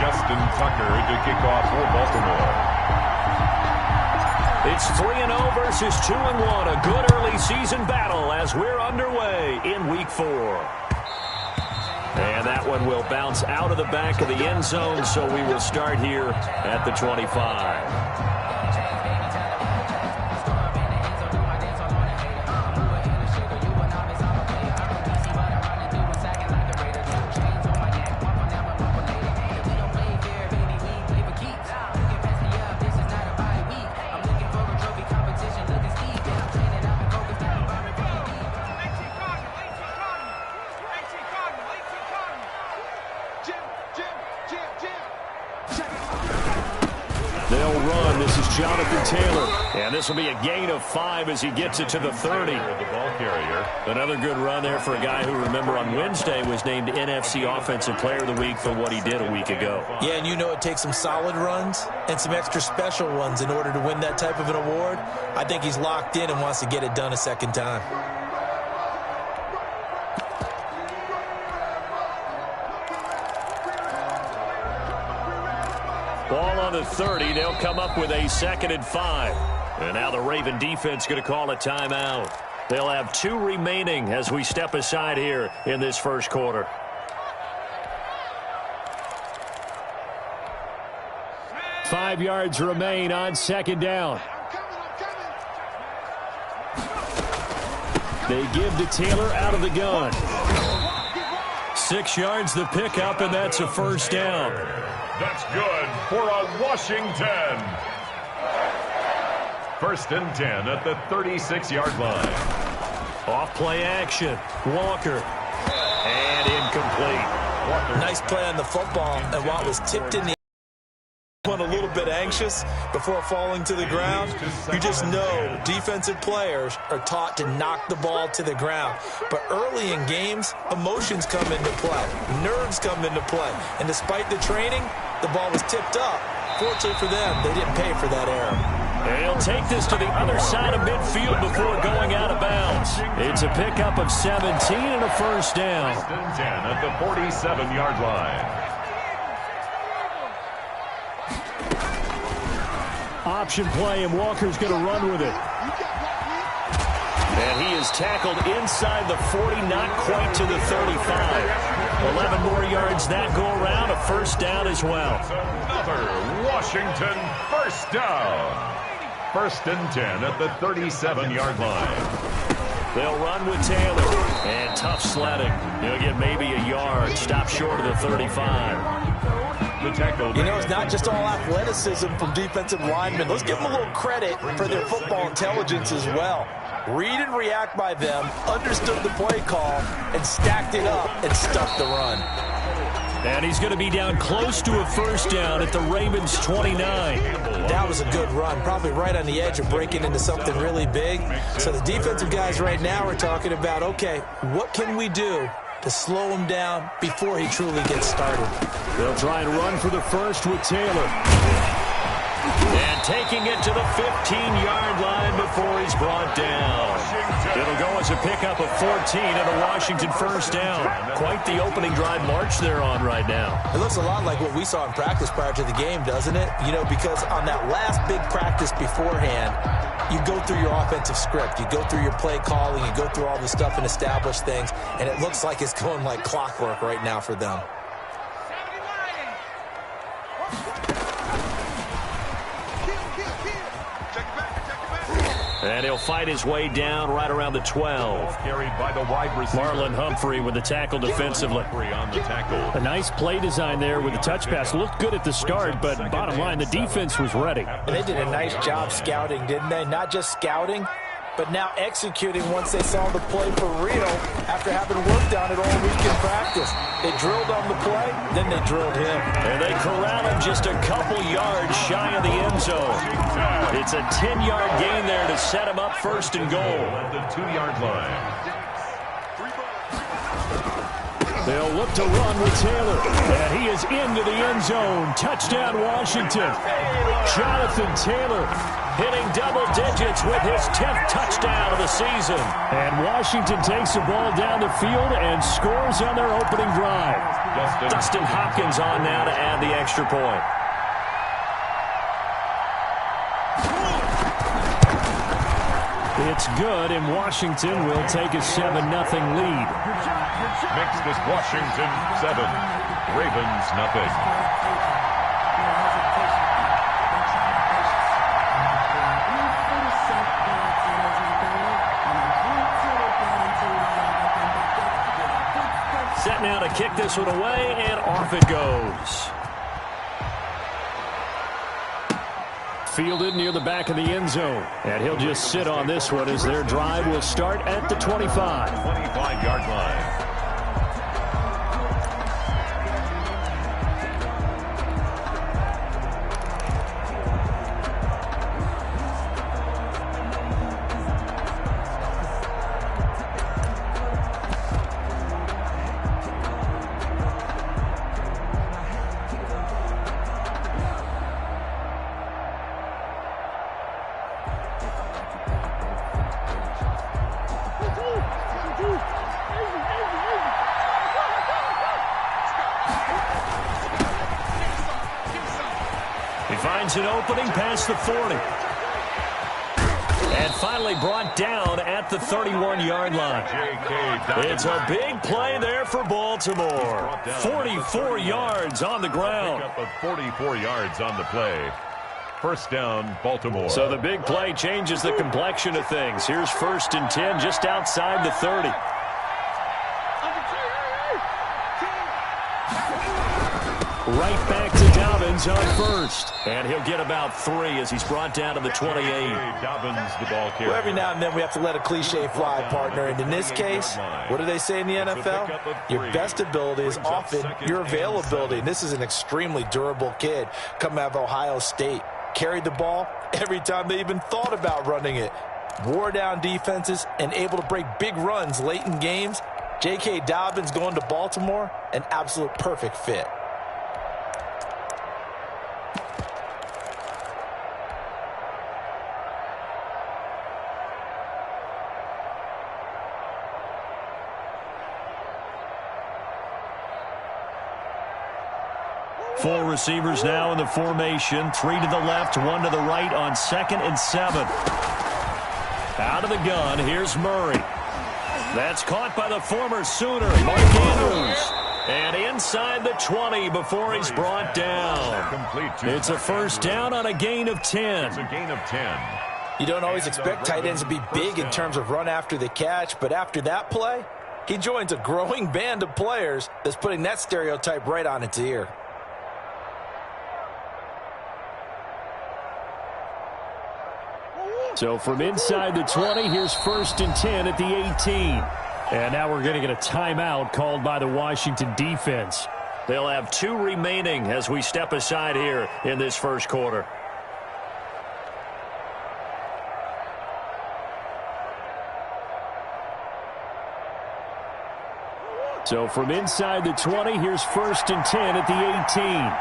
Justin Tucker to kick off for Baltimore. It's 3-0 versus 2-1. A good early season battle as we're underway in Week 4. And that one will bounce out of the back of the end zone, so we will start here at the 25. They'll run. This is Jonathan Taylor. And this will be a gain of 5 as he gets it to the 30. The ball carrier. Another good run there for a guy who, remember, on Wednesday was named NFC Offensive Player of the Week for what he did a week ago. Yeah, and you know it takes some solid runs and some extra special ones in order to win that type of an award. I think he's locked in and wants to get it done a second time. Ball on the 30. They'll come up with a 2nd and 5. And now the Raven defense going to call a timeout. They'll have 2 remaining as we step aside here in this first quarter. Five yards remain on 2nd down. They give to Taylor out of the gun. 6 yards the pickup, and that's a first down. That's good for a Washington. 1st and 10 at the 36-yard line. Off play action. Walker. And incomplete. Nice play on the football, and while it was tipped in the a little bit anxious before falling to the ground, you just know defensive players are taught to knock the ball to the ground. But early in games, emotions come into play. Nerves come into play. And despite the training, the ball was tipped up. Fortunately for them, they didn't pay for that error. And he'll take this to the other side of midfield before going out of bounds. It's a pickup of 17 and a first down. 1st and 10 at the 47-yard line. Option play, and Walker's going to run with it. And he is tackled inside the 40, not quite to the 35. 11 more yards that go around, a first down as well. Another Washington first down. 1st and 10 at the 37-yard line. They'll run with Taylor. And tough sledding. He'll get maybe a yard. Stop short of the 35. You know, it's not just all athleticism from defensive linemen. Let's give them a little credit for their football intelligence as well. Read and react by them, understood the play call, and stacked it up and stuffed the run. And he's going to be down close to a first down at the Ravens' 29. That was a good run, probably right on the edge of breaking into something really big. So the defensive guys right now are talking about, okay, what can we do to slow him down before he truly gets started? They'll try and run for the first with Taylor. And taking it to the 15-yard line before he's brought down. It'll go as a pickup of 14 and a Washington first down. Quite the opening drive march they're on right now. It looks a lot like what we saw in practice prior to the game, doesn't it? You know, because on that last big practice beforehand, you go through your offensive script. You go through your play calling. You go through all this stuff and establish things. And it looks like it's going like clockwork right now for them. And he'll fight his way down right around the 12. Carried by the wide receiver. Marlon Humphrey with the tackle defensively. On the tackle. A nice play design there with the touch pass. Looked good at the start, but bottom line, the defense was ready. And they did a nice job scouting, didn't they? Not just scouting, but now executing once they saw the play for real after having worked on it all week in practice. They drilled on the play, then they drilled him. And they corral him just a couple yards shy of the end zone. It's a 10-yard gain there to set him up first and goal. At the 2-yard line. They'll look to run with Taylor. And he is into the end zone. Touchdown, Washington. Jonathan Taylor hitting double digits with his 10th touchdown of the season. And Washington takes the ball down the field and scores on their opening drive. Dustin Hopkins on now to add the extra point. It's good, and Washington will take a 7-0 lead. Makes this Washington 7, Ravens nothing. Set now to kick this one away, and off it goes. Fielded near the back of the end zone. And he'll just sit on this one as their drive will start at the 25. 25-yard line. Finds an opening past the 40. And finally brought down at the 31-yard line. It's a big play there for Baltimore. 44 yards on the ground. 44 yards on the play. First down, Baltimore. So the big play changes the complexion of things. Here's 1st and 10 just outside the 30. Right back to Dobbins on 1st. And he'll get about 3 as he's brought down to the 28. Dobbins, the ball carrier. Well, every now and then we have to let a cliche fly, partner. And in this case, what do they say in the NFL? Your best ability is often your availability. And this is an extremely durable kid coming out of Ohio State. Carried the ball every time they even thought about running it. Wore down defenses and able to break big runs late in games. J.K. Dobbins going to Baltimore, an absolute perfect fit. Four receivers now in the formation. 3 to the left, 1 to the right on 2nd and 7. Out of the gun, here's Murray. That's caught by the former Sooner, Mark Andrews. And inside the 20 before he's brought down. It's a first down on a gain of 10. It's a gain of 10. You don't always expect tight ends to be big in terms of run after the catch, but after that play, he joins a growing band of players that's putting that stereotype right on its ear. So from inside the 20, here's 1st and 10 at the 18. And now we're going to get a timeout called by the Washington defense. They'll have 2 remaining as we step aside here in this first quarter. So from inside the 20, here's 1st and 10 at the 18.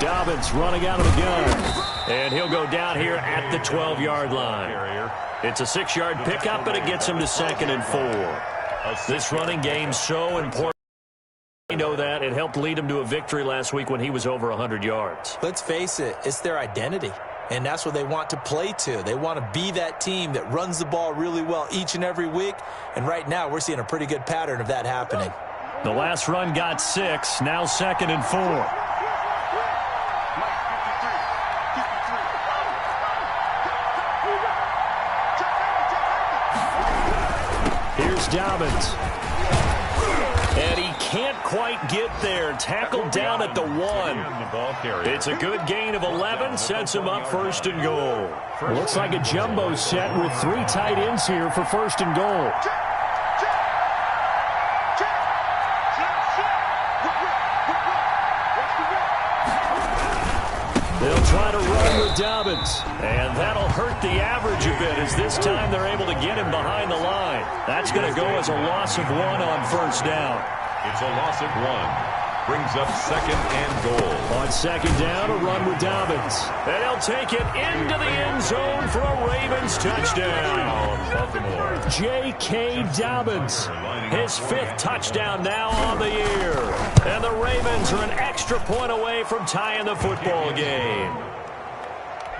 Dobbins running out of the gun. And he'll go down here at the 12-yard line. It's a 6-yard pickup, and it gets him to 2nd and 4. This running game's so important. We know that. It helped lead him to a victory last week when he was over 100 yards. Let's face it, it's their identity. And that's what they want to play to. They want to be that team that runs the ball really well each and every week. And right now, we're seeing a pretty good pattern of that happening. The last run got 6. Now 2nd and 4. Dobbins. And he can't quite get there. Tackled down at the 1. It's a good gain of 11. Sets him up 1st and goal. Looks like a jumbo set with 3 tight ends here for 1st and goal. They'll try to run with Dobbins. And that'll hurt the average a bit as this time they're able to get him behind the line. That's going to go as a loss of 1 on 1st down. It's a loss of 1. Brings up 2nd and goal. On 2nd down, a run with Dobbins. And he'll take it into the end zone for a Ravens touchdown. Baltimore. J.K. Dobbins. His 5th touchdown now on the year. And the Ravens are an extra point away from tying the football game.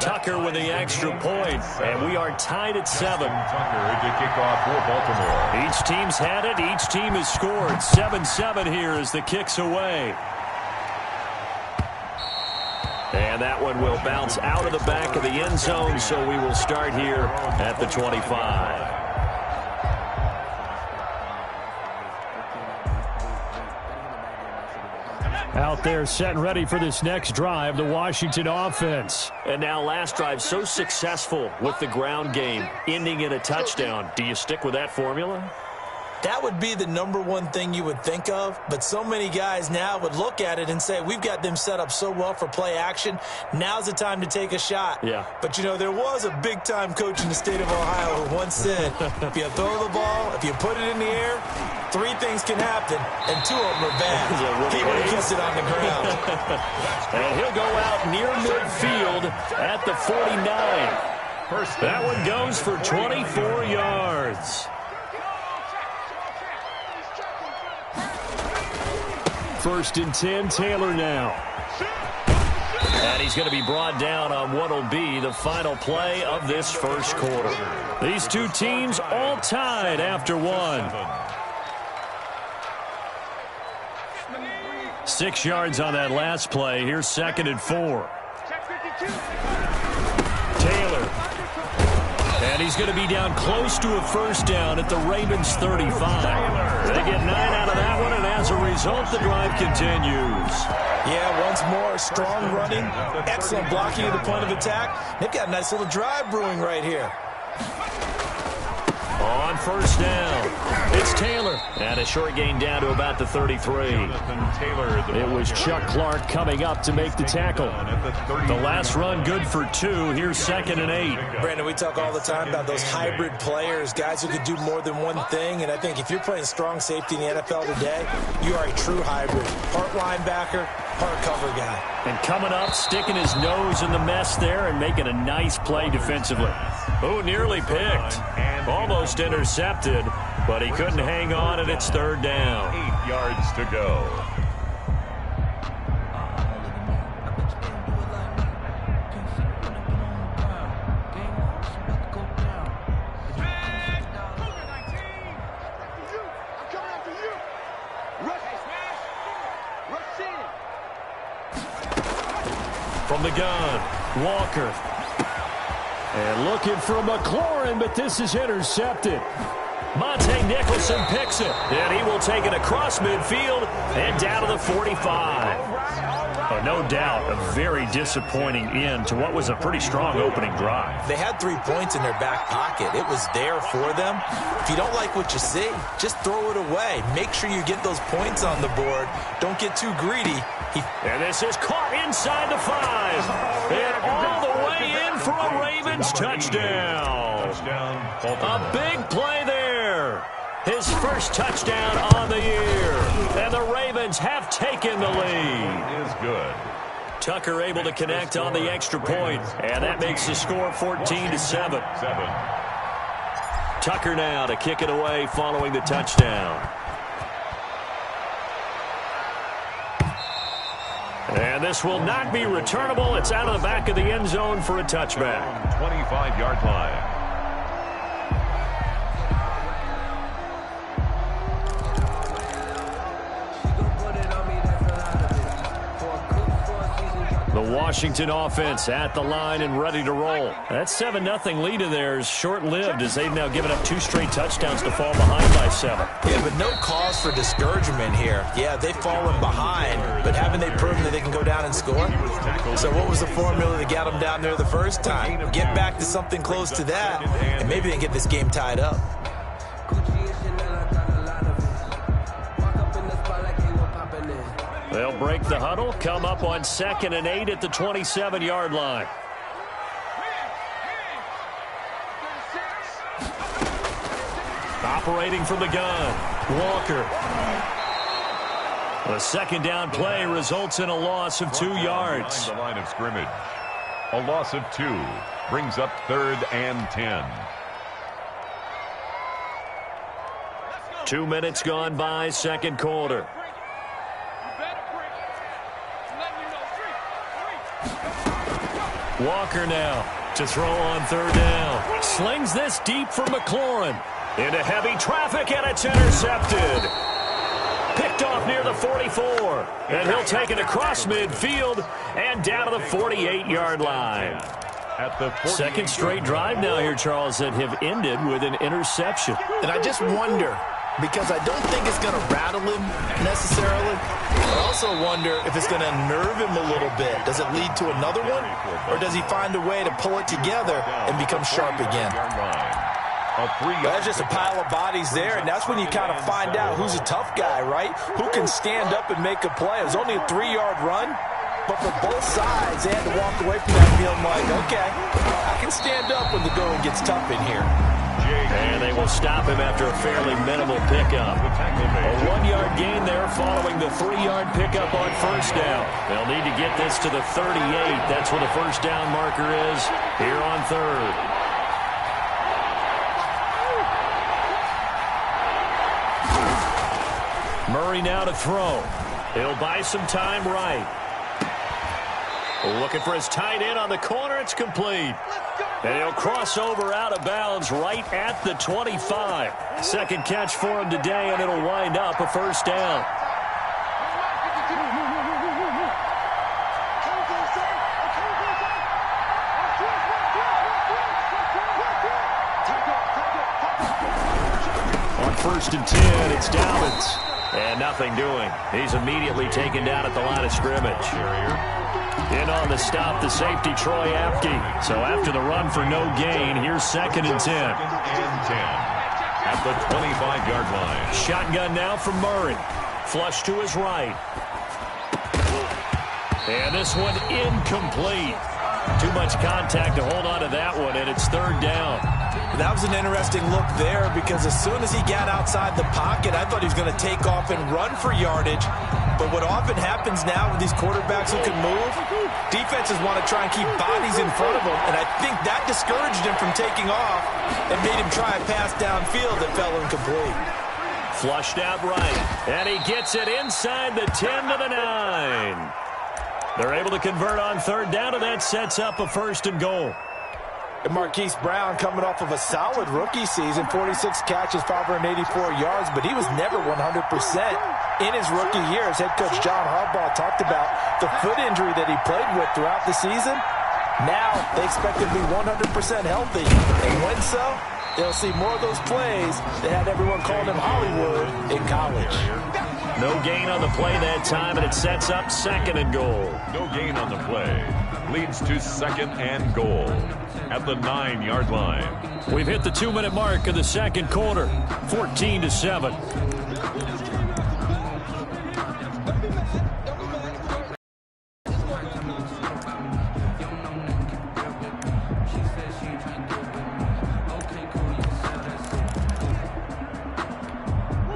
Tucker with the extra point, and we are tied at 7. Tucker to kick off for Baltimore. Each team's had it. Each team has scored. 7-7 here as the kick's away. And that one will bounce out of the back of the end zone, so we will start here at the 25. Out there set and ready for this next drive, the Washington offense. And now last drive so successful with the ground game, ending in a touchdown. Do you stick with that formula? That would be the #1 thing you would think of, but so many guys now would look at it and say, we've got them set up so well for play action. Now's the time to take a shot. Yeah. But, you know, there was a big-time coach in the state of Ohio who once said, if you throw the ball, if you put it in the air, 3 things can happen, and 2 of them are bad. He would have kept it on the ground. And he'll go out near midfield at the 49. That one goes for 24 yards. First and 10, Taylor now. And he's going to be brought down on what will be the final play of this first quarter. These two teams all tied after 1. 6 yards on that last play. Here's 2nd and 4. Taylor. And he's going to be down close to a first down at the Ravens 35. They get 9 out of that one, and as a result, the drive continues. Yeah, once more, strong running, excellent blocking at the point of attack. They've got a nice little drive brewing right here. On first down, it's Taylor. And a short gain down to about the 33. It was Chuck Clark coming up to make the tackle. The last run good for 2. Here's 2nd and 8. Brandon, we talk all the time about those hybrid players, guys who could do more than one thing. And I think if you're playing strong safety in the NFL today, you are a true hybrid. Part linebacker, part cover guy. And coming up, sticking his nose in the mess there and making a nice play defensively. Oh, nearly picked. Almost intercepted, but he couldn't hang on, and it's 3rd down. 8 yards to go. From the gun, Walker. And looking for McLaurin, but this is intercepted. Monte Nicholson picks it, and he will take it across midfield and down to the 45. No doubt a very disappointing end to what was a pretty strong opening drive. They had 3 points in their back pocket. It was there for them. If you don't like what you see, just throw it away. Make sure you get those points on the board. Don't get too greedy. And this is caught inside the 5. And all the way in for a Ravens touchdown. A big play there. His first touchdown on the year. And the Ravens have taken the lead. It is good. Tucker able to connect on the extra point. And that makes the score 14-7. Tucker now to kick it away following the touchdown. And this will not be returnable. It's out of the back of the end zone for a touchback. 25-yard line. The Washington offense at the line and ready to roll. That 7-0 lead of theirs short-lived as they've now given up 2 straight touchdowns to fall behind by 7. Yeah, but no cause for discouragement here. Yeah, they've fallen behind, but haven't they proven that they can go down and score? So what was the formula that got them down there the first time? Get back to something close to that, and maybe they can get this game tied up. They'll break the huddle, come up on 2nd and 8 at the 27-yard line. Operating from the gun, Walker. The second down play results in a loss of 2 yards. The line of scrimmage. A loss of 2 brings up 3rd and 10. 2 minutes gone by, second quarter. Walker now to throw on 3rd down. Slings this deep for McLaurin. Into heavy traffic, and it's intercepted. Picked off near the 44. And he'll take it across midfield and down to the 48-yard line. At the second straight drive now here, Charles, that have ended with an interception. And I just wonder, because I don't think it's going to rattle him necessarily. I also wonder if it's going to unnerve him a little bit. Does it lead to another one? Or does he find a way to pull it together and become sharp again? That's just a pile of bodies there, and that's when you kind of find out who's a tough guy, right? Who can stand up and make a play. It was only a 3-yard run, but for both sides, they had to walk away from that feeling like, okay, I can stand up when the going gets tough in here. And they will stop him after a fairly minimal pickup. A 1-yard gain there following the 3-yard pickup on first down. They'll need to get this to the 38. That's where the first down marker is here on 3rd. Murray now to throw. He'll buy some time right. Looking for his tight end on the corner. It's complete. And he'll cross over out of bounds right at the 25. Second catch for him today, and it'll wind up a first down. On 1st and 10, it's Dobbins. And nothing doing. He's immediately taken down at the line of scrimmage. In on the stop, the safety, Troy Apke. So after the run for no gain, here's 2nd and 10. 2nd and 10 at the 25-yard line. Shotgun now from Murray. Flush to his right. And this one incomplete. Too much contact to hold on to that one, and it's 3rd down. That was an interesting look there because as soon as he got outside the pocket, I thought he was going to take off and run for yardage. But what often happens now with these quarterbacks who can move, defenses want to try and keep bodies in front of them, and I think that discouraged him from taking off and made him try a pass downfield that fell incomplete. Flushed out right, and he gets it inside the 10 to the 9. They're able to convert on 3rd down, and that sets up a 1st and goal. And Marquise Brown coming off of a solid rookie season, 46 catches, 584 yards, but he was never 100% in his rookie year. As head coach John Harbaugh talked about the foot injury that he played with throughout the season. Now they expect him to be 100% healthy. And when so, they'll see more of those plays that had everyone calling him Hollywood in college. No gain on the play that time, and it sets up 2nd and goal. No gain on the play. Leads to 2nd and goal at the 9-yard line. We've hit the 2-minute mark of the second quarter, 14-7.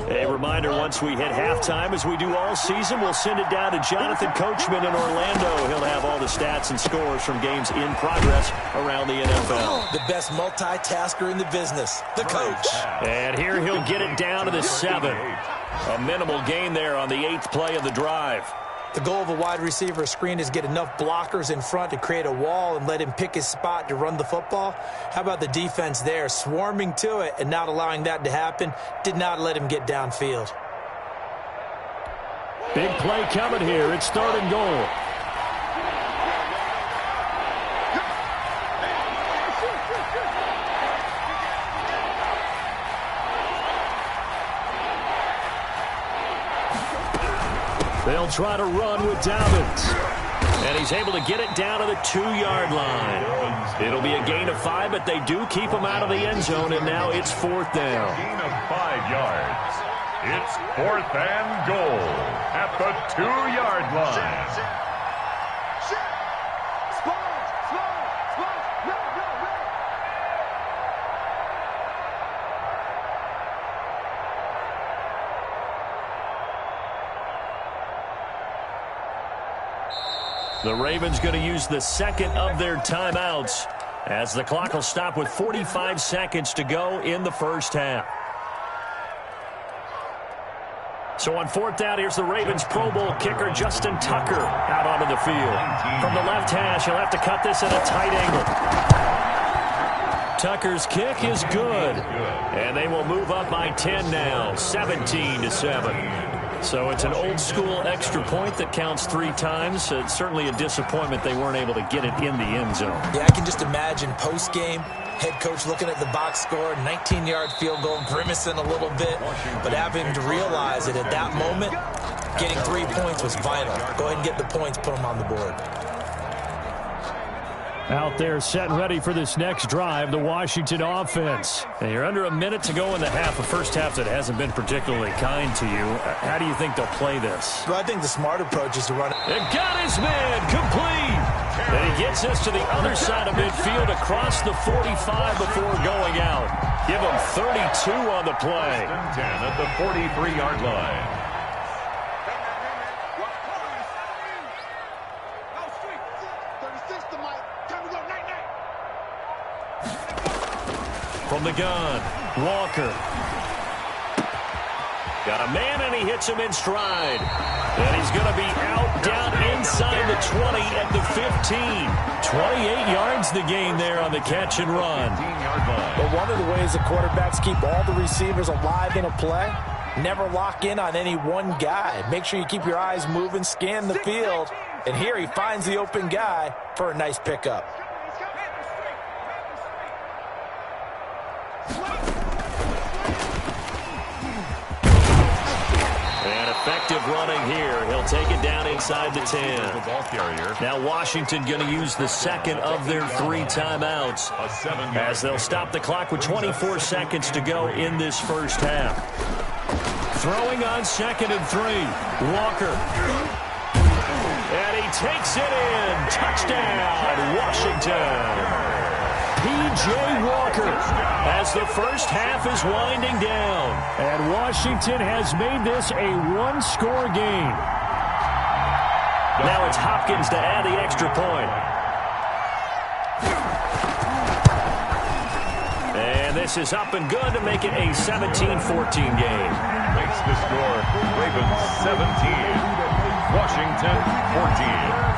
A reminder, once we hit halftime, as we do all season, we'll send it down to Jonathan Coachman in Orlando. He'll have all the stats and scores from games in progress around the NFL. The best multitasker in the business, the coach. And here he'll get it down to the 7. A minimal gain there on the 8th play of the drive. The goal of a wide receiver screen is get enough blockers in front to create a wall and let him pick his spot to run the football. How about the defense there, swarming to it and not allowing that to happen? Did not let him get downfield. Big play coming here. It's 3rd and goal. They'll try to run with Dobbins. And he's able to get it down to the 2-yard line. It'll be a gain of 5, but they do keep him out of the end zone, and now it's 4th down. Gain of 5 yards. It's 4th and goal at the 2-yard line. The Ravens going to use the second of their timeouts as the clock will stop with 45 seconds to go in the first half. So on fourth down, here's the Ravens Pro Bowl kicker, Justin Tucker, out onto the field. From the left hash, he'll have to cut this at a tight angle. Tucker's kick is good. And they will move up by 10 now, 17-7. So it's an old-school extra point that counts 3 times. It's certainly a disappointment they weren't able to get it in the end zone. Yeah, I can just imagine post-game, head coach looking at the box score, 19-yard field goal, grimacing a little bit, but having to realize that at that moment, getting 3 points was vital. Go ahead and get the points, put them on the board. Out there set and ready for this next drive, the Washington offense. And you're under a minute to go in the half, a first half that hasn't been particularly kind to you. How do you think they'll play this? Well, I think the smart approach is to run it. And got his man complete. And he gets us to the other side of midfield across the 45 before going out. Give him 32 on the play. 10 at the 43-yard line. From the gun, Walker. Got a man, and he hits him in stride. And he's going to be out down inside the 20 at the 15. 28 yards the gain there on the catch and run. But one of the ways the quarterbacks keep all the receivers alive in a play, never lock in on any one guy. Make sure you keep your eyes moving, scan the field. And here he finds the open guy for a nice pickup. Effective running here. He'll take it down inside the 10. Now Washington going to use the second of their 3 timeouts as they'll stop the clock with 24 seconds to go in this first half. Throwing on 2nd and 3. Walker. And he takes it in. Touchdown, Washington. P.J. Walker as the first half is winding down. And Washington has made this a 1-score game. Now it's Hopkins to add the extra point. And this is up and good to make it a 17-14 game. Makes the score Ravens 17, Washington 14.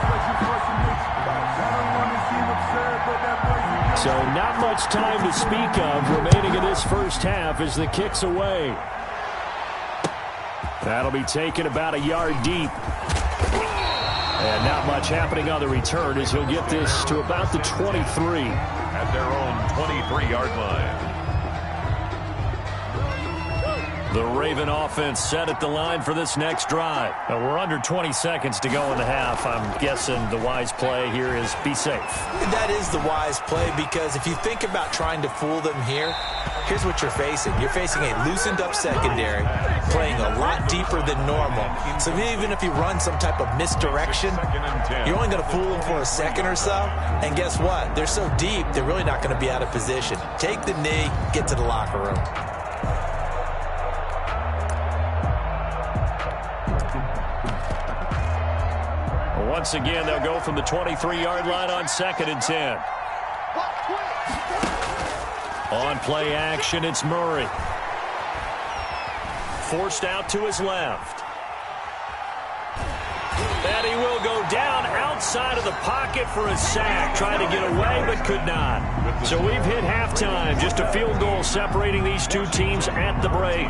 So not much time to speak of remaining in this first half as the kick's away. That'll be taken about a yard deep. And not much happening on the return as he'll get this to about the 23. At their own 23-yard line. The Raven offense set at the line for this next drive. Now we're under 20 seconds to go in the half. I'm guessing the wise play here is be safe. That is the wise play, because if you think about trying to fool them here, here's what you're facing. You're facing a loosened up secondary, playing a lot deeper than normal. So even if you run some type of misdirection, you're only going to fool them for a second or so. And guess what? They're so deep, they're really not going to be out of position. Take the knee, get to the locker room. Once again, they'll go from the 23-yard line on 2nd and 10. On play action, it's Murray. Forced out to his left. And he will go down outside of the pocket for a sack. Trying to get away, but could not. So we've hit halftime. Just a field goal separating these two teams at the break.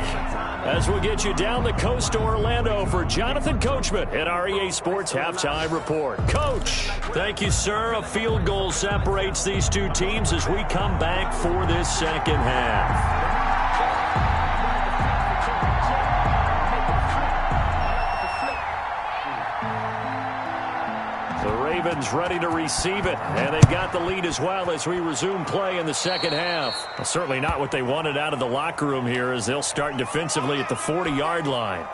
As we'll get you down the coast to Orlando for Jonathan Coachman at our EA Sports Halftime Report. Coach, thank you, sir. A field goal separates these two teams as we come back for this second half. The Ravens ready to receive it, and they've got the lead as well as we resume play in the second half. Well, certainly not what they wanted out of the locker room here as they'll start defensively at the 40-yard line.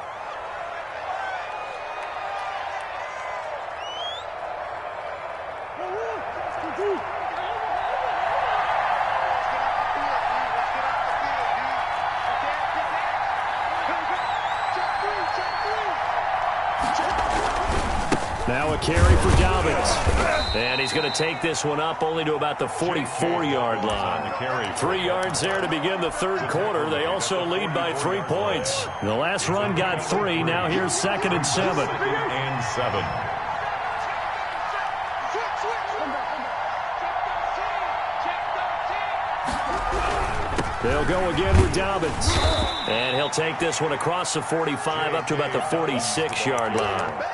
Now a carry for Dobbins. And he's going to take this one up only to about the 44-yard line. 3 yards there to begin the third quarter. They also lead by 3 points. The last run got 3. Now here's 2nd and 7. And 7. They'll go again with Dobbins. And he'll take this one across the 45 up to about the 46-yard line.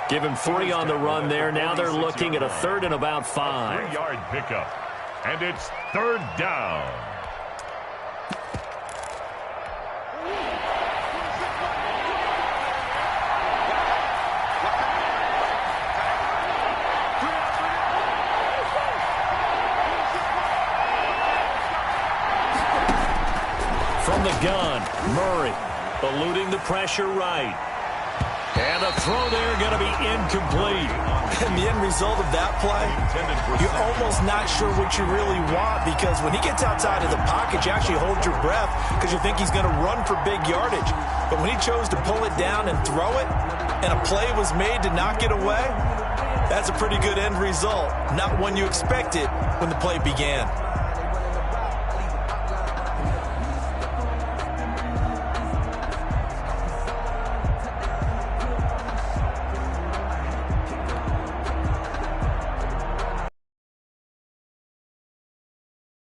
Give him 3 on the run there. Now they're looking at a 3rd and about 5. 3-yard pickup. And it's 3rd down. From the gun, Murray eluding the pressure right. And the throw there going to be incomplete. And the end result of that play, you're almost not sure what you really want, because when he gets outside of the pocket, you actually hold your breath because you think he's going to run for big yardage. But when he chose to pull it down and throw it, and a play was made to knock it away, that's a pretty good end result. Not one you expected when the play began.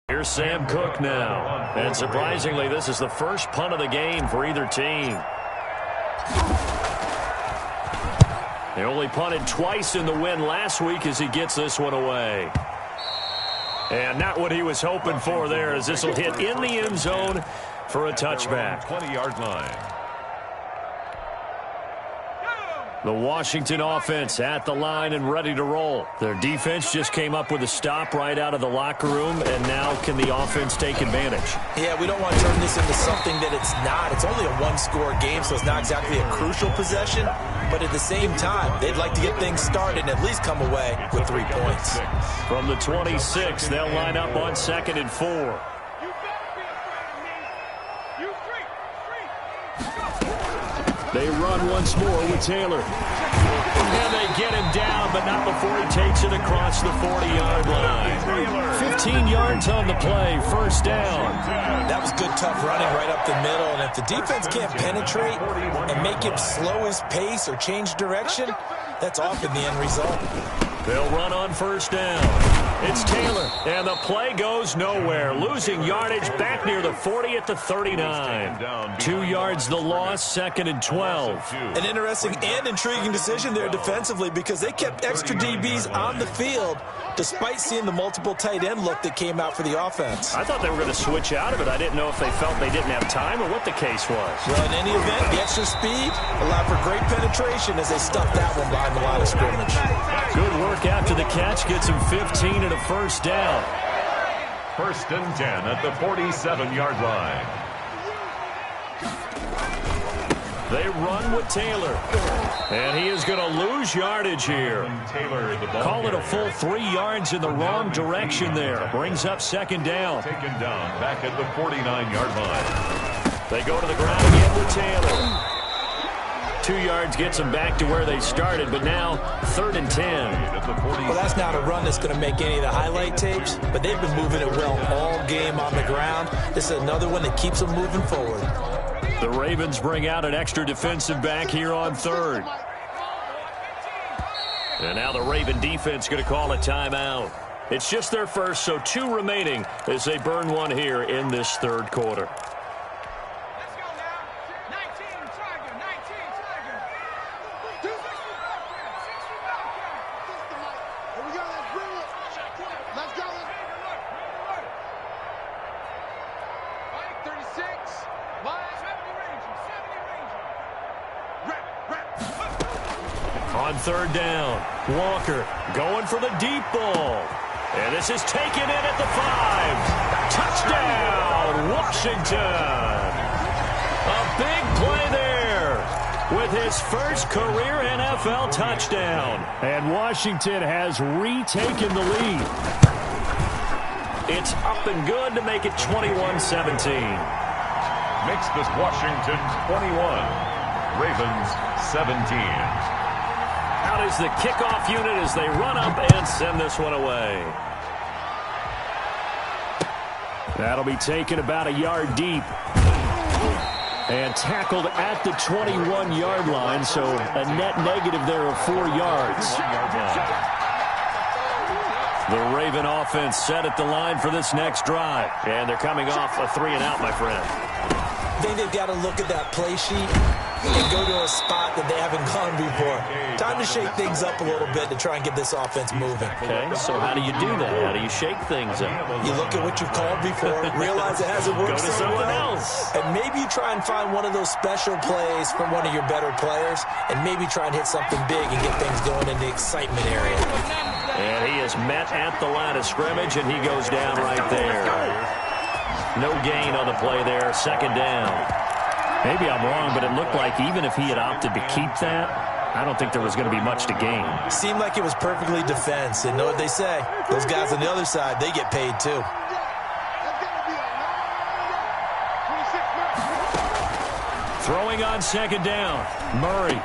Here's Sam Cook now. And surprisingly, this is the first punt of the game for either team. They only punted twice in the win last week as he gets this one away. And not what he was hoping for there, as this will hit in the end zone for a touchback. 20-yard line. The Washington offense at the line and ready to roll. Their defense just came up with a stop right out of the locker room, and now can the offense take advantage? Yeah, we don't want to turn this into something that it's not. It's only a one-score game, so it's not exactly a crucial possession. But at the same time, they'd like to get things started and at least come away with 3 points. From the 26, they'll line up on 2nd and 4. They run once more with Taylor. And they get him down, but not before he takes it across the 40-yard line. 15 yards on the play, 1st down. That was good, tough running right up the middle. And if the defense can't penetrate and make him slow his pace or change direction, that's often the end result. They'll run on 1st down. It's Taylor, and the play goes nowhere. Losing yardage back near the 40 at the 39. 2 yards the loss, 2nd and 12. An interesting and intriguing decision there defensively, because they kept extra DBs on the field despite seeing the multiple tight end look that came out for the offense. I thought they were going to switch out of it. I didn't know if they felt they didn't have time or what the case was. Well, in any event, the extra speed allowed for great penetration as they stuffed that one behind the line of scrimmage. Good work after the catch. Gets him 15 and a 1st down. 1st and 10 at the 47-yard line. They run with Taylor. And he is going to lose yardage here. Taylor, the ball Call it a full 3 yards in the wrong direction there. Brings up 2nd down. Taken down back at the 49-yard line. They go to the ground again with Taylor. 2 yards gets them back to where they started, but now 3rd and 10. Well, that's not a run that's going to make any of the highlight tapes, but they've been moving it well all game on the ground. This is another one that keeps them moving forward. The Ravens bring out an extra defensive back here on 3rd. And now the Raven defense going to call a timeout. It's just their first, so 2 remaining as they burn one here in this 3rd quarter. On 3rd down, Walker going for the deep ball. And this is taken in at the 5. Touchdown, Washington. A big play there with his first career NFL touchdown. And Washington has retaken the lead. It's up and good to make it 21-17. Makes this Washington 21, Ravens 17. Out is the kickoff unit as they run up and send this one away. That'll be taken about a yard deep. And tackled at the 21-yard line, so a net negative there of 4 yards. The Raven offense set at the line for this next drive. And they're coming off a 3-and-out, my friend. I think they've got to look at that play sheet and go to a spot that they haven't gone before. Time to shake things up a little bit to try and get this offense moving. Okay, so how do you do that? How do you shake things up? You look at what you've called before, realize it hasn't worked Go to so someone well, else. and maybe you try and find one of those special plays from one of your better players, and maybe try and hit something big and get things going in the excitement area. And he is met at the line of scrimmage, and he goes down right there. No gain on the play there, second down. Maybe I'm wrong, but it looked like even if he had opted to keep that, I don't think there was going to be much to gain. Seemed like it was perfectly defense, and know what they say. Those guys on the other side, they get paid too. Throwing on second down. Murray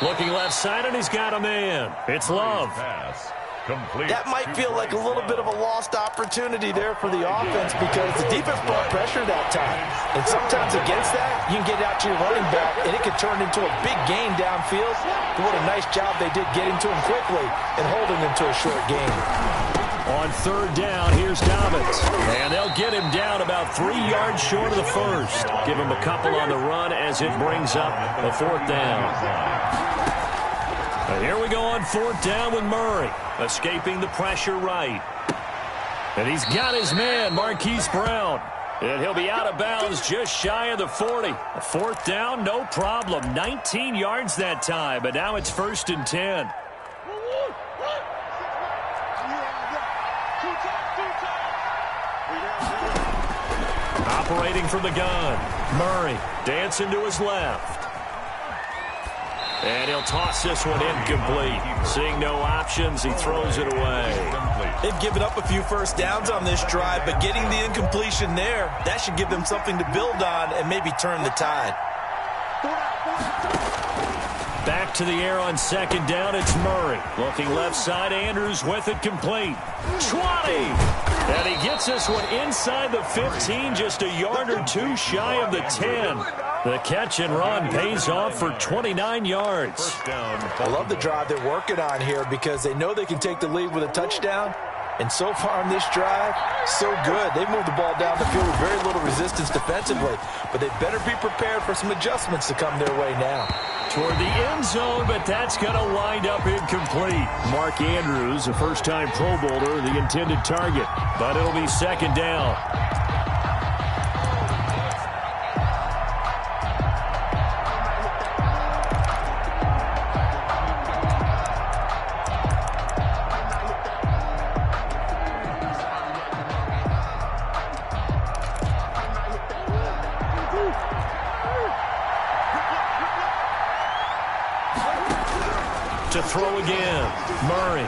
looking left side, and he's got a man. It's Love. Pass. Complete. That might feel like a little bit of a lost opportunity there for the offense because the defense brought pressure that time. And sometimes against that, you can get out to your running back, and it could turn into a big gain downfield. But what a nice job they did getting to him quickly and holding him to a short gain. On third down, here's Dobbins. And they'll get him down about 3 yards short of the first. Give him a couple on the run as it brings up a fourth down. And here we go on fourth down with Murray. Escaping the pressure right. And he's got his man, Marquise Brown. And he'll be out of bounds just shy of the 40. A fourth down, no problem. 19 yards that time, but now it's 1st and 10. Operating from the gun. Murray dancing to his left. And he'll toss this one incomplete. Seeing no options, he throws it away. They've given up a few first downs on this drive, but getting the incompletion there, that should give them something to build on and maybe turn the tide. Back to the air on second down, it's Murray. Looking left side, Andrews with it complete. 20! And he gets this one inside the 15, just a yard or two shy of the 10. The catch and run pays off for 29 yards. I love the drive they're working on here because they know they can take the lead with a touchdown. And so far in this drive, so good. They moved the ball down the field with very little resistance defensively. But they better be prepared for some adjustments to come their way now. Toward the end zone, but that's going to wind up incomplete. Mark Andrews, a first-time Pro Bowler, the intended target. But it'll be second down. To throw again, Murray.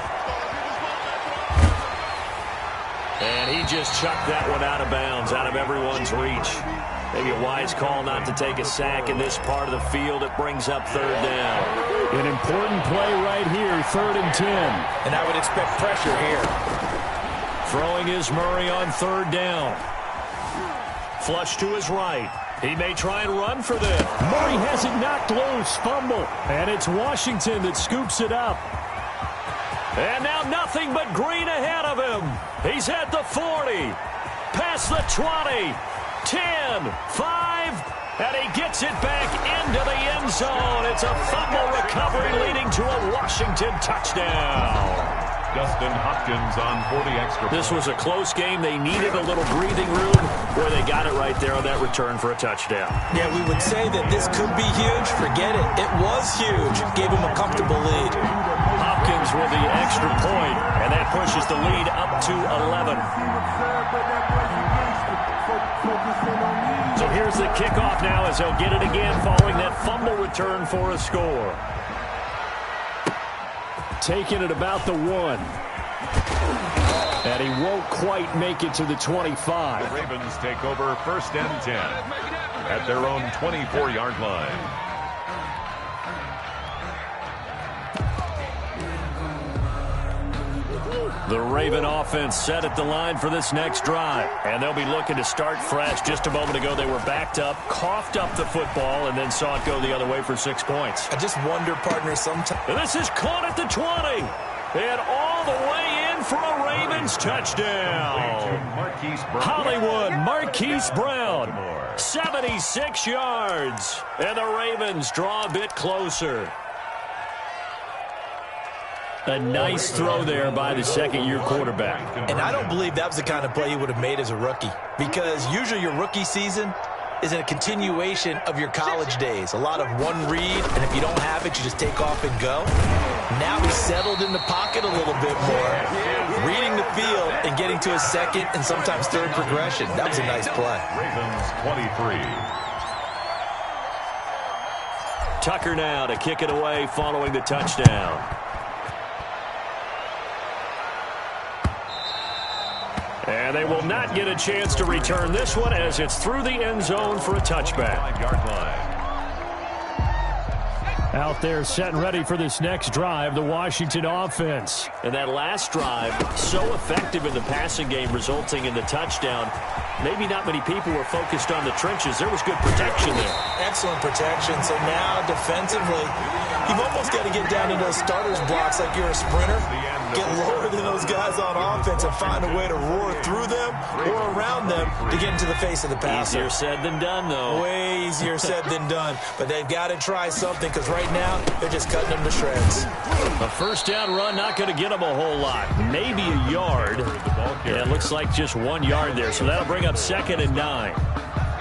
And he just chucked that one out of bounds, out of everyone's reach. Maybe a wise call not to take a sack in this part of the field. It brings up third down. An important play right here, 3rd and 10. And I would expect pressure here. Throwing is Murray on third down. Flush to his right. He may try and run for this. Murray has it knocked loose. Fumble. And it's Washington that scoops it up. And now nothing but green ahead of him. He's at the 40. Past the 20. 10. 5. And he gets it back into the end zone. It's a fumble recovery leading to a Washington touchdown. Dustin Hopkins on 40 extra. This was a close game. They needed a little breathing room where they got it right there on that return for a touchdown. Yeah, we would say that this could be huge. Forget it. It was huge. Gave him a comfortable lead. Hopkins with the extra point, and that pushes the lead up to 11. So here's the kickoff now as they'll get it again following that fumble return for a score. Taking it about the 1. And he won't quite make it to the 25. The Ravens take over 1st and 10 at their own 24-yard line. The Raven offense set at the line for this next drive. And they'll be looking to start fresh. Just a moment ago, they were backed up, coughed up the football, and then saw it go the other way for 6 points. I just wonder, partner, sometimes. And this is caught at the 20. And all the way in for a Ravens touchdown. Hollywood Marquise Brown, 76 yards. And the Ravens draw a bit closer. A nice throw there by the second-year quarterback. And I don't believe that was the kind of play he would have made as a rookie, because usually your rookie season is a continuation of your college days. A lot of one read, and if you don't have it, you just take off and go. Now he's settled in the pocket a little bit more, reading the field and getting to his second and sometimes third progression. That was a nice play. Ravens 23. Tucker now to kick it away following the touchdown. And they will not get a chance to return this one as it's through the end zone for a touchback. 5-yard line. Out there set and ready for this next drive, the Washington offense. And that last drive, so effective in the passing game, resulting in the touchdown. Maybe not many people were focused on the trenches. There was good protection there. Excellent protection. So now defensively, you've almost got to get down into those starters blocks like you're a sprinter. Get lower than those guys on offense and find a way to roar through them or around them to get into the face of the passer. Easier said than done, though. Way easier said than done. But they've got to try something, because right now they're just cutting them to shreds. A first down run, not going to get them a whole lot. Maybe a yard. Yeah, it looks like just 1 yard there. So that'll bring up 2nd and 9.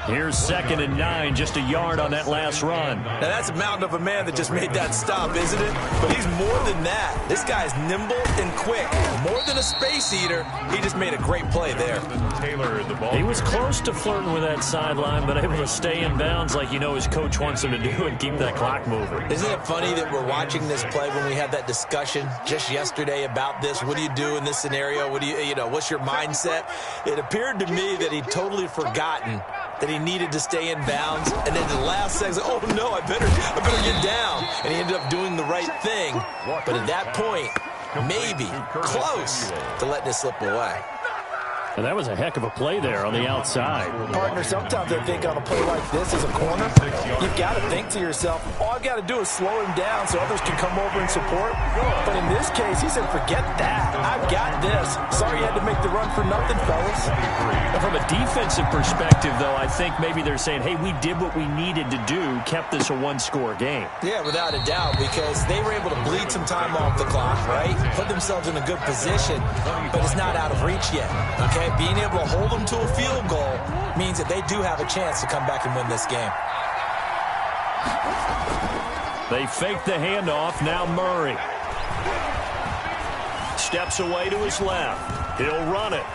Here's 2nd and 9, just a yard on that last run. Now, that's a mountain of a man that just made that stop, isn't it? But he's more than that. This guy's nimble and quick. More than a space eater, he just made a great play there. He was close to flirting with that sideline, but able to stay in bounds like you know his coach wants him to do and keep that clock moving. Isn't it funny that we're watching this play when we had that discussion just yesterday about this? What do you do in this scenario? What do you know, what's your mindset? It appeared to me that he'd totally forgotten that he needed to stay in bounds, and then the last second, oh no, I better get down. And he ended up doing the right thing. But at that point, maybe close to letting it slip away. And that was a heck of a play there on the outside. Partner, sometimes I think on a play like this as a corner, you've got to think to yourself, all I've got to do is slow him down so others can come over and support. But in this case, he said, forget that. I've got this. Sorry you had to make the run for nothing, fellas. And from a defensive perspective, though, I think maybe they're saying, hey, we did what we needed to do, kept this a one-score game. Yeah, without a doubt, because they were able to bleed some time off the clock, right? Put themselves in a good position, but it's not out of reach yet, okay? Being able to hold them to a field goal means that they do have a chance to come back and win this game. They fake the handoff. Now Murray steps away to his left. He'll run it.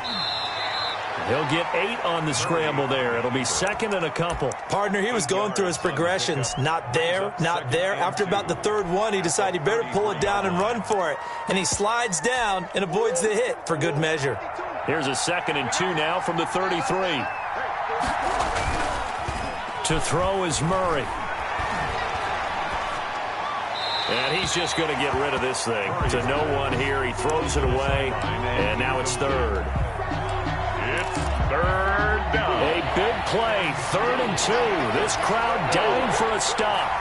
He'll get 8 on the scramble there. It'll be 2nd and a couple. Partner, he was going through his progressions. Not there, not there. After about the third one, he decided he better pull it down and run for it. And he slides down and avoids the hit for good measure. Here's a 2nd and 2 now from the 33. To throw is Murray. And he's just going to get rid of this thing. To no one here. He throws it away. And now it's 3rd. It's 3rd down. A big play. 3rd and 2. This crowd dying for a stop.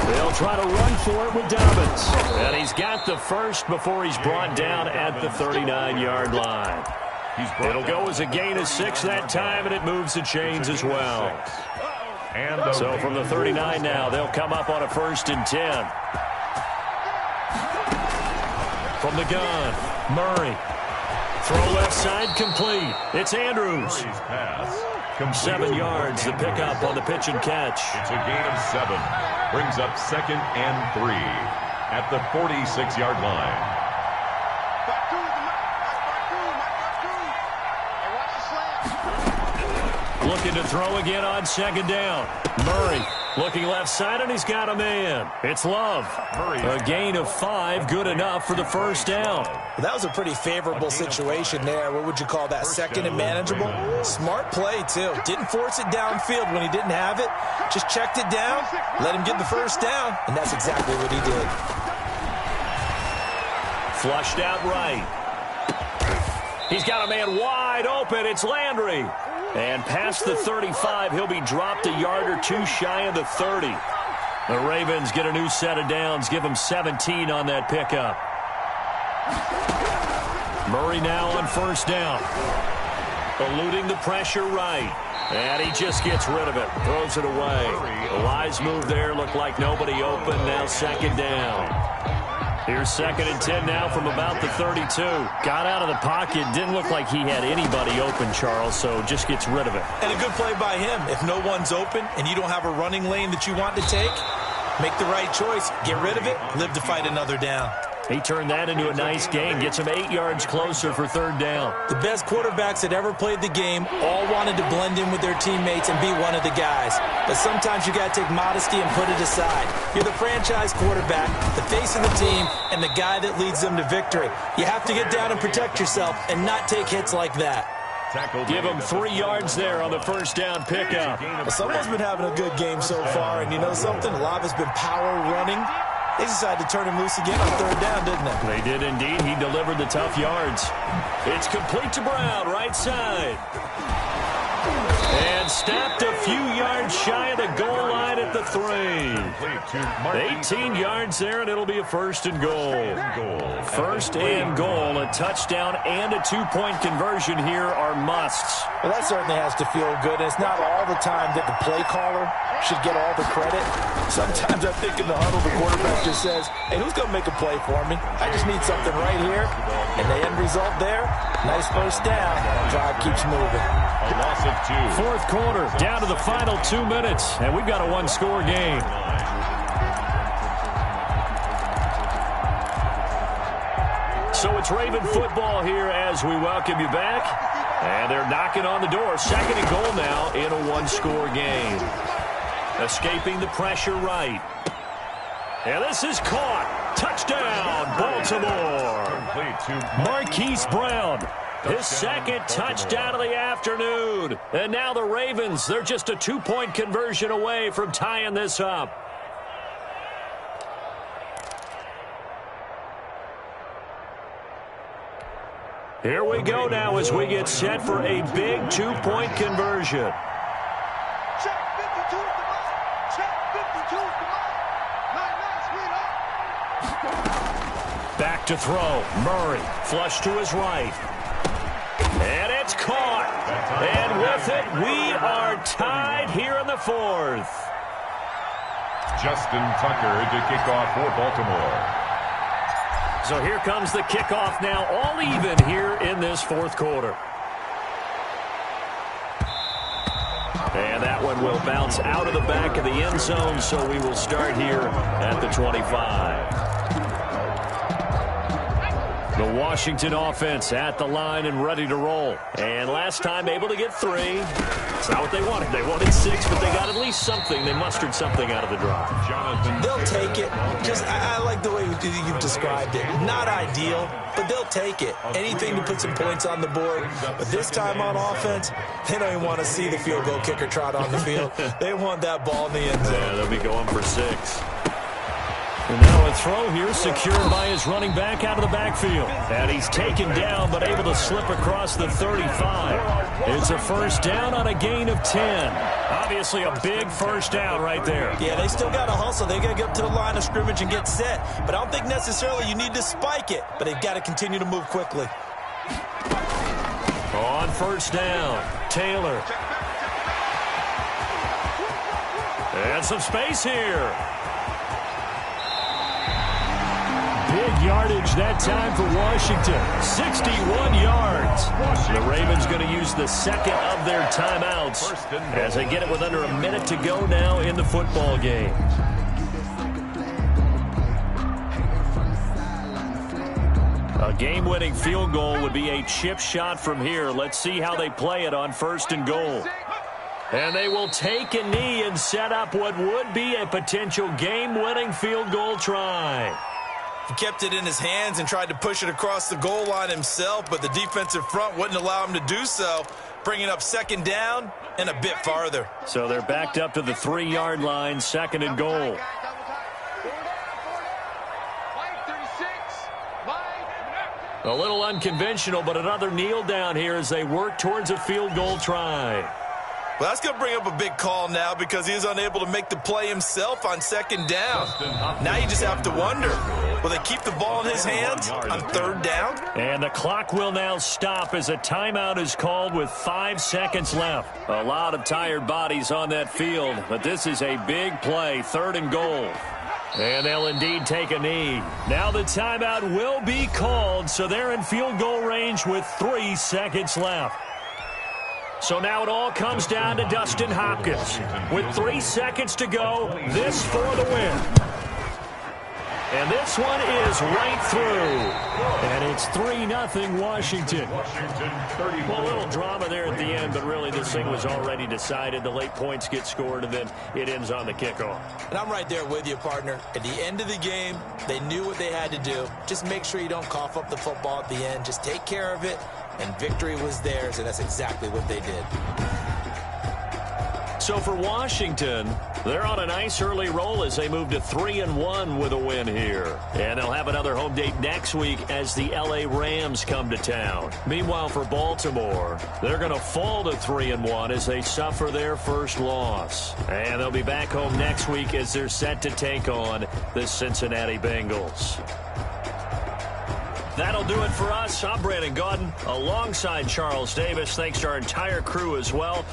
They'll try to run for it with Dobbins. And he's got the first before he's brought down at the 39-yard line. It'll go as a gain of 6 that time, and it moves the chains as well. So from the 39 now, they'll come up on a 1st and 10. From the gun, Murray. Throw left side complete. It's Andrews. 7 yards, the pickup on the pitch and catch. It's a gain of 7. Brings up 2nd and 3 at the 46-yard line. Looking to throw again on 2nd down. Murray Looking left side, and he's got a man. It's Love. A gain of 5, good enough for the first down. That was a pretty favorable situation there. What would you call that? Second and manageable? Smart play, too. Didn't force it downfield when he didn't have it. Just checked it down, let him get the first down, and that's exactly what he did. Flushed out right. He's got a man wide open. It's Landry. And past the 35, he'll be dropped a yard or two shy of the 30. The Ravens get a new set of downs, give them 17 on that pickup. Murray now on first down. Eluding the pressure right. And he just gets rid of it, throws it away. The wise move there, looked like nobody open, now second down. Here's 2nd and 10 now from about the 32. Got out of the pocket. Didn't look like he had anybody open, Charles, so just gets rid of it. And a good play by him. If no one's open and you don't have a running lane that you want to take, make the right choice. Get rid of it. Live to fight another down. He turned that into a nice gain. Gets him 8 yards closer for 3rd down. The best quarterbacks that ever played the game all wanted to blend in with their teammates and be one of the guys. But sometimes you got to take modesty and put it aside. You're the franchise quarterback, the face of the team, and the guy that leads them to victory. You have to get down and protect yourself and not take hits like that. Give him 3 yards there on the first down pickup. Well, someone's been having a good game so far, and you know something? A lot has been power running. They decided to turn him loose again on 3rd down, didn't they? They did indeed. He delivered the tough yards. It's complete to Brown, right side. And stopped a few yards shy of the goal line at the 3. 18 yards there, and it'll be a 1st and goal. 1st and goal, a touchdown and a 2-point conversion here are musts. Well, that certainly has to feel good. And it's not all the time that the play caller should get all the credit. Sometimes I think in the huddle, the quarterback just says, hey, who's going to make a play for me? I just need something right here. And the end result there, nice first down. Drive keeps moving. A loss of 2. 4th quarter, down to the final 2 minutes, and we've got a 1-score game. So it's Raven football here as we welcome you back. And they're knocking on the door. 2nd and goal now in a 1-score game. Escaping the pressure right. And this is caught. Touchdown, Baltimore. Marquise Brown. His 2nd touchdown of the afternoon. And now the Ravens, they're just a 2-point conversion away from tying this up. Here we go now as we get set for a big 2-point conversion. Back to throw. Murray, flush to his right. And it's caught. And with it, we are tied here in the 4th. Justin Tucker to kick off for Baltimore. So here comes the kickoff now, all even here in this 4th quarter. And that one will bounce out of the back of the end zone, so we will start here at the 25. The Washington offense at the line and ready to roll. And last time able to get 3. It's not what they wanted. They wanted 6, but they got at least something. They mustered something out of the drive. They'll take it. Just I like the way you've described it. Not ideal, but they'll take it. Anything to put some points on the board. But this time on offense, they don't even want to see the field goal kicker trot on the field. They want that ball in the end zone. Yeah, they'll be going for 6. And now a throw here secured by his running back out of the backfield. And he's taken down but able to slip across the 35. It's a 1st down on a gain of 10. Obviously a big 1st down right there. Yeah, they still got to hustle. They got to get up to the line of scrimmage and get set. But I don't think necessarily you need to spike it. But they've got to continue to move quickly. On 1st down, Taylor. And some space here. Big yardage that time for Washington. 61 yards. The Ravens going to use the 2nd of their timeouts as they get it with under a minute to go now in the football game. A game-winning field goal would be a chip shot from here. Let's see how they play it on 1st and goal. And they will take a knee and set up what would be a potential game-winning field goal try. He kept it in his hands and tried to push it across the goal line himself, but the defensive front wouldn't allow him to do so, bringing up second down and a bit farther. So they're backed up to the 3-yard line, second and goal. A little unconventional, but another kneel down here as they work towards a field goal try. Well, that's going to bring up a big call now because he is unable to make the play himself on second down. Now you just have to wonder, will they keep the ball in his hands on third down? And the clock will now stop as a timeout is called with 5 seconds left. A lot of tired bodies on that field, but this is a big play, third and goal. And they'll indeed take a knee. Now the timeout will be called, so they're in field goal range with 3 seconds left. So now it all comes down to Dustin Hopkins. With 3 seconds to go, this for the win. And this one is right through. And it's 3-0 Washington. Well, a little drama there at the end, but really this thing was already decided. The late points get scored, and then it ends on the kickoff. And I'm right there with you, partner. At the end of the game, they knew what they had to do. Just make sure you don't cough up the football at the end. Just take care of it, and victory was theirs, and that's exactly what they did. So for Washington, they're on a nice early roll as they move to 3-1 with a win here. And they'll have another home date next week as the L.A. Rams come to town. Meanwhile, for Baltimore, they're going to fall to 3-1 as they suffer their first loss. And they'll be back home next week as they're set to take on the Cincinnati Bengals. That'll do it for us. I'm Brandon Gaudin alongside Charles Davis. Thanks to our entire crew as well.